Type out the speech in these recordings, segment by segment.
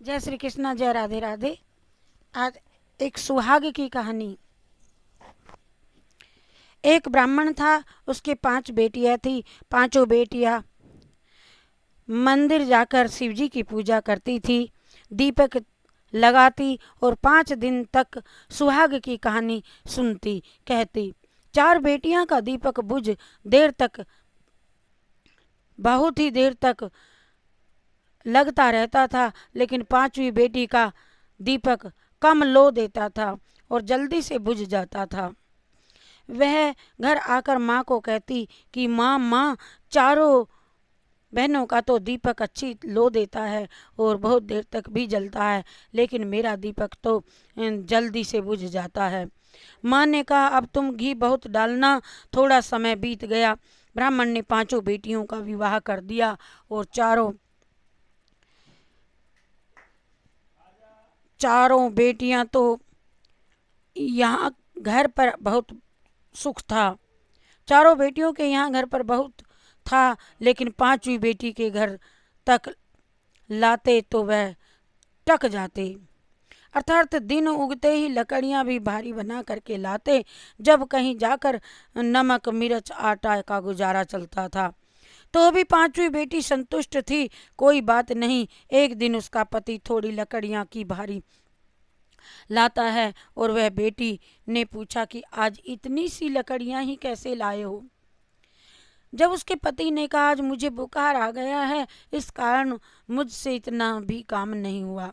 जय श्री कृष्णा, जय राधे राधे। आज एक सुहाग की कहानी। एक ब्राह्मण था, उसके 5 बेटियां थी। पांचों बेटियां मंदिर जाकर शिवजी की पूजा करती थी, दीपक लगाती और 5 दिन तक सुहाग की कहानी सुनती। कहती 4 बेटियां का दीपक बहुत ही देर तक लगता रहता था, लेकिन 5वीं बेटी का दीपक कम लो देता था और जल्दी से बुझ जाता था। वह घर आकर माँ को कहती कि माँ माँ, चारों बहनों का तो दीपक अच्छी लो देता है और बहुत देर तक भी जलता है, लेकिन मेरा दीपक तो जल्दी से बुझ जाता है। माँ ने कहा अब तुम घी बहुत डालना। थोड़ा समय बीत गया। ब्राह्मण ने 5 बेटियों का विवाह कर दिया और चारों बेटियां तो यहाँ घर पर बहुत सुख था। चारों बेटियों के यहाँ घर पर बहुत था, लेकिन 5वीं बेटी के घर तक लाते तो वह टक जाते। अर्थात दिन उगते ही लकड़ियां भी भारी बना करके लाते। जब कहीं जाकर नमक मिर्च आटा का गुजारा चलता था तो भी 5वीं बेटी संतुष्ट थी। कोई बात नहीं। एक दिन उसका पति थोड़ी लकड़ियां की भारी लाता है और वह बेटी ने पूछा कि आज इतनी सी लकड़ियां ही कैसे लाए हो। जब उसके पति ने कहा आज मुझे बुखार आ गया है, इस कारण मुझसे इतना भी काम नहीं हुआ।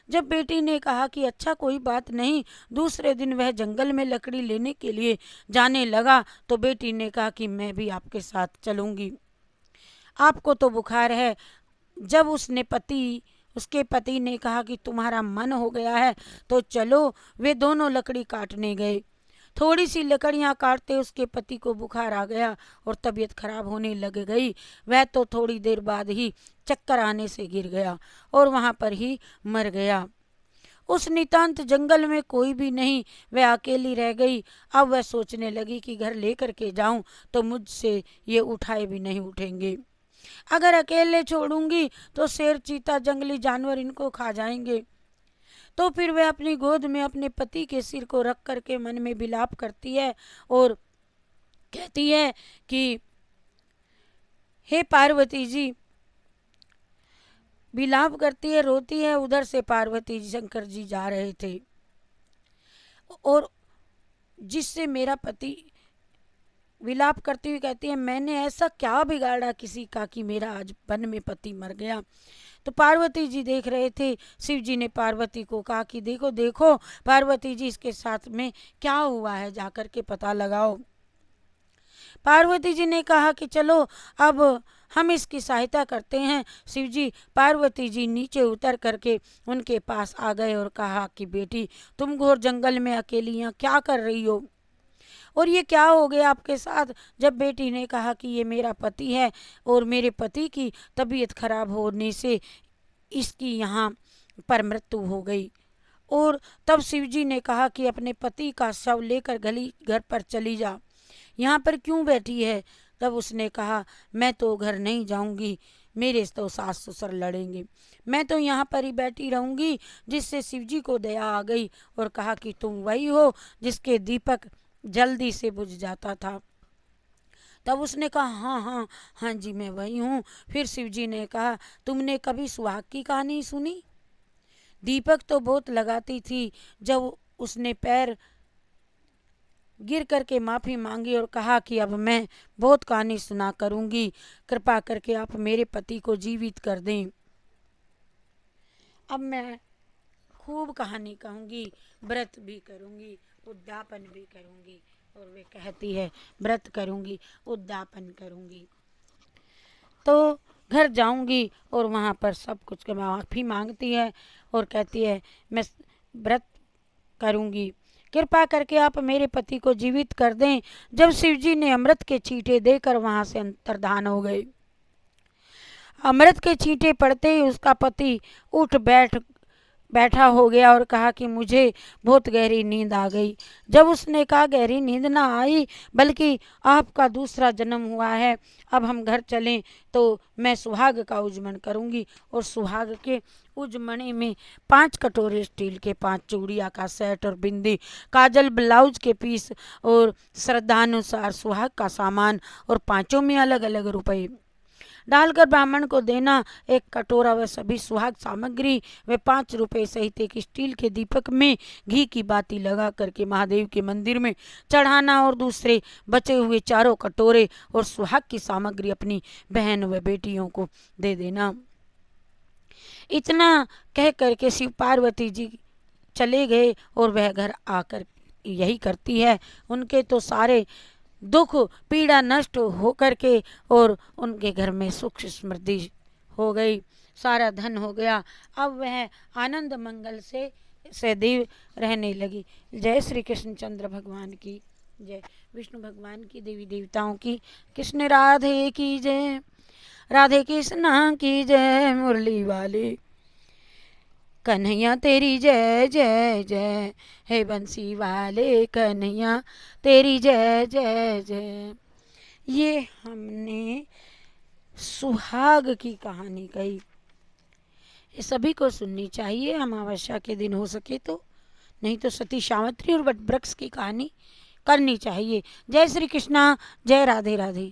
जब बेटी ने कहा कि अच्छा कोई बात नहीं, दूसरे दिन वह जंगल में लकड़ी लेने के लिए जाने लगा तो बेटी ने कहा कि मैं भी आपके साथ चलूंगी, आपको तो बुखार है। जब उसके पति ने कहा कि तुम्हारा मन हो गया है तो चलो, वे दोनों लकड़ी काटने गए। थोड़ी सी लकड़ियां काटते उसके पति को बुखार आ गया और तबीयत खराब होने लग गई। वह तो थोड़ी देर बाद ही चक्कर आने से गिर गया और वहां पर ही मर गया। उस नितांत जंगल में कोई भी नहीं, वह अकेली रह गई। अब वह सोचने लगी कि घर लेकर के जाऊं तो मुझसे ये उठाए भी नहीं उठेंगे। अगर अकेले छोड़ूंगी तो शेर चीता जंगली जानवर इनको खा जाएंगे। तो फिर वह अपनी गोद में अपने पति के सिर को रख करके मन में विलाप करती है और कहती है कि हे पार्वती जी, विलाप करती है, रोती है। उधर से पार्वती जी शंकर जी जा रहे थे और जिससे मेरा पति विलाप करती हुई कहती है मैंने ऐसा क्या बिगाड़ा किसी का कि मेरा आज वन में पति मर गया। तो पार्वती जी देख रहे थे। शिव जी ने पार्वती को कहा कि देखो देखो पार्वती जी, इसके साथ में क्या हुआ है, जाकर के पता लगाओ। पार्वती जी ने कहा कि चलो अब हम इसकी सहायता करते हैं। शिव जी पार्वती जी नीचे उतर करके उनके पास आ गए और कहा कि बेटी, तुम घोर जंगल में अकेली यहाँ क्या कर रही हो और ये क्या हो गया आपके साथ। जब बेटी ने कहा कि ये मेरा पति है और मेरे पति की तबीयत खराब होने से इसकी यहाँ पर मृत्यु हो गई। और तब शिवजी ने कहा कि अपने पति का शव लेकर गली घर पर चली जा, यहाँ पर क्यों बैठी है। तब उसने कहा मैं तो घर नहीं जाऊंगी, मेरे तो सास ससुर लड़ेंगे, मैं तो यहाँ पर ही बैठी रहूंगी। जिससे शिवजी को दया आ गई और कहा कि तुम वही हो जिसके दीपक जल्दी से बुझ जाता था। तब उसने कहा हाँ हाँ हाँ जी मैं वही हूँ। फिर शिवजी ने कहा तुमने कभी सुहाग की कहानी सुनी। दीपक तो बहुत लगाती थी। जब उसने पैर गिर करके माफ़ी मांगी और कहा कि अब मैं बहुत कहानी सुना करूँगी, कृपा करके आप मेरे पति को जीवित कर दें। अब मैं खूब कहानी कहूँगी, व्रत भी करूँगी, उद्यापन भी करूँगी। और वे कहती है व्रत करूँगी, उद्यापन करूँगी तो घर जाऊँगी और वहाँ पर सब कुछ माफ़ी मांगती है और कहती है मैं व्रत करूँगी, कृपा करके आप मेरे पति को जीवित कर दें। जब शिवजी ने अमृत के छींटे देकर वहाँ से अंतर्धान हो गए। अमृत के छींटे पड़ते ही उसका पति उठ बैठा हो गया और कहा कि मुझे बहुत गहरी नींद आ गई। जब उसने कहा गहरी नींद ना आई, बल्कि आपका दूसरा जन्म हुआ है, अब हम घर चलें तो मैं सुहाग का उजमन करूंगी। और सुहाग के उजमने में 5 कटोरे स्टील के, 5 चूड़िया का सेट और बिंदी, काजल, ब्लाउज के पीस और श्रद्धानुसार सुहाग का सामान, और पांचों में अलग अलग रुपए डालकर ब्राह्मण को देना। एक कटोरा व सभी सुहाग सामग्री व 5 रुपए सहित एक स्टील के दीपक में घी की बाती लगा करके महादेव के मंदिर में चढ़ाना, और दूसरे बचे हुए चारों कटोरे और सुहाग की सामग्री अपनी बहन व बेटियों को दे देना। इतना कह करके शिव पार्वती जी चले गए और वह घर आकर यही करती है। उनके तो सारे दुख पीड़ा नष्ट हो करके और उनके घर में सुख समृद्धि हो गई, सारा धन हो गया। अब वह आनंद मंगल से सदैव रहने लगी। जय श्री कृष्णचंद्र भगवान की जय, विष्णु भगवान की, देवी देवताओं की, कृष्ण राधे की जय, राधे कृष्णा की जय, मुरली वाले कन्हैया तेरी जय जय जय, हे बंसी वाले कन्हैया तेरी जय जय जय। ये हमने सुहाग की कहानी कही, ये सभी को सुननी चाहिए अमावस्या के दिन हो सके तो, नहीं तो सती सावित्री और वट वृक्ष की कहानी करनी चाहिए। जय श्री कृष्णा, जय राधे राधे।